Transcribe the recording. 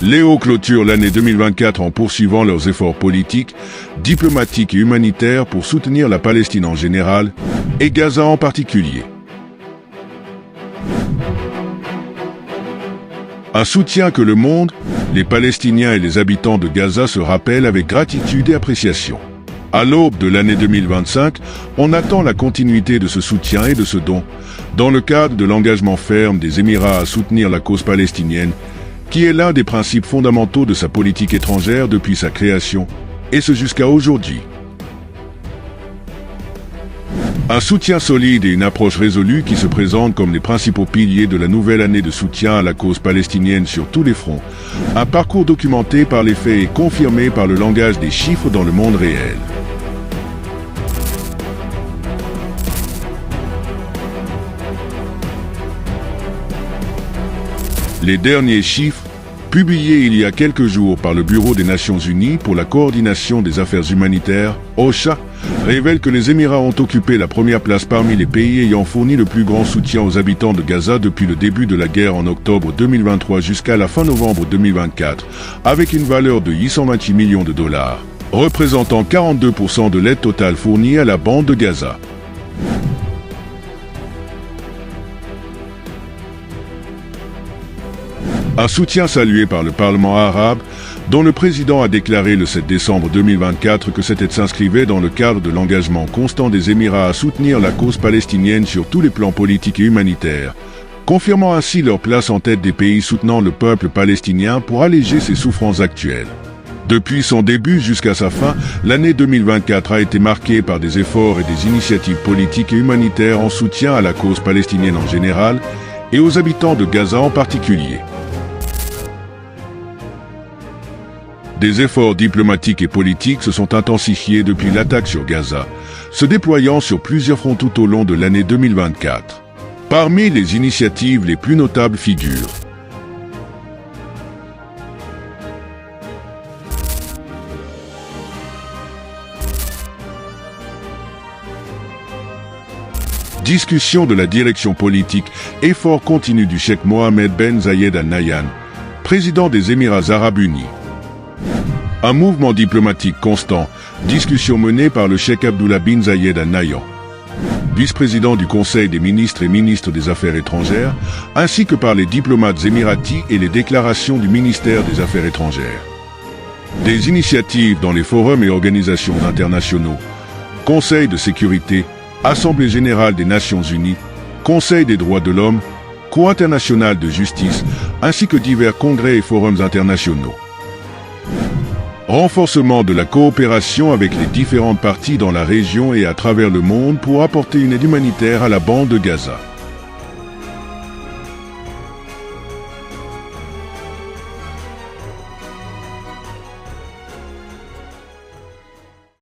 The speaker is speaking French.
Léo clôture l'année 2024 en poursuivant leurs efforts politiques, diplomatiques et humanitaires pour soutenir la Palestine en général et Gaza en particulier. Un soutien que le monde, les Palestiniens et les habitants de Gaza se rappellent avec gratitude et appréciation. À l'aube de l'année 2025, on attend la continuité de ce soutien et de ce don, dans le cadre de l'engagement ferme des Émirats à soutenir la cause palestinienne, qui est l'un des principes fondamentaux de sa politique étrangère depuis sa création, et ce jusqu'à aujourd'hui. Un soutien solide et une approche résolue qui se présentent comme les principaux piliers de la nouvelle année de soutien à la cause palestinienne sur tous les fronts. Un parcours documenté par les faits et confirmé par le langage des chiffres dans le monde réel. Les derniers chiffres, publiés il y a quelques jours par le Bureau des Nations Unies pour la coordination des affaires humanitaires, OCHA, révèlent que les Émirats ont occupé la première place parmi les pays ayant fourni le plus grand soutien aux habitants de Gaza depuis le début de la guerre en octobre 2023 jusqu'à la fin novembre 2024, avec une valeur de 828 millions de dollars, représentant 42% de l'aide totale fournie à la bande de Gaza. Un soutien salué par le Parlement arabe, dont le président a déclaré le 7 décembre 2024 que cette aide s'inscrivait dans le cadre de l'engagement constant des Émirats à soutenir la cause palestinienne sur tous les plans politiques et humanitaires, confirmant ainsi leur place en tête des pays soutenant le peuple palestinien pour alléger ses souffrances actuelles. Depuis son début jusqu'à sa fin, l'année 2024 a été marquée par des efforts et des initiatives politiques et humanitaires en soutien à la cause palestinienne en général et aux habitants de Gaza en particulier. Des efforts diplomatiques et politiques se sont intensifiés depuis l'attaque sur Gaza, se déployant sur plusieurs fronts tout au long de l'année 2024. Parmi les initiatives les plus notables figurent discussion de la direction politique, effort continu du cheikh Mohammed Ben Zayed Al Nahyan, président des Émirats Arabes Unis. Un mouvement diplomatique constant, discussion menée par le cheikh Abdullah bin Zayed Al Nahyan, vice-président du Conseil des ministres et ministre des Affaires étrangères, ainsi que par les diplomates émiratis et les déclarations du ministère des Affaires étrangères. Des initiatives dans les forums et organisations internationaux, Conseil de sécurité, Assemblée générale des Nations unies, Conseil des droits de l'homme, Cour internationale de justice, ainsi que divers congrès et forums internationaux. Renforcement de la coopération avec les différentes parties dans la région et à travers le monde pour apporter une aide humanitaire à la bande de Gaza.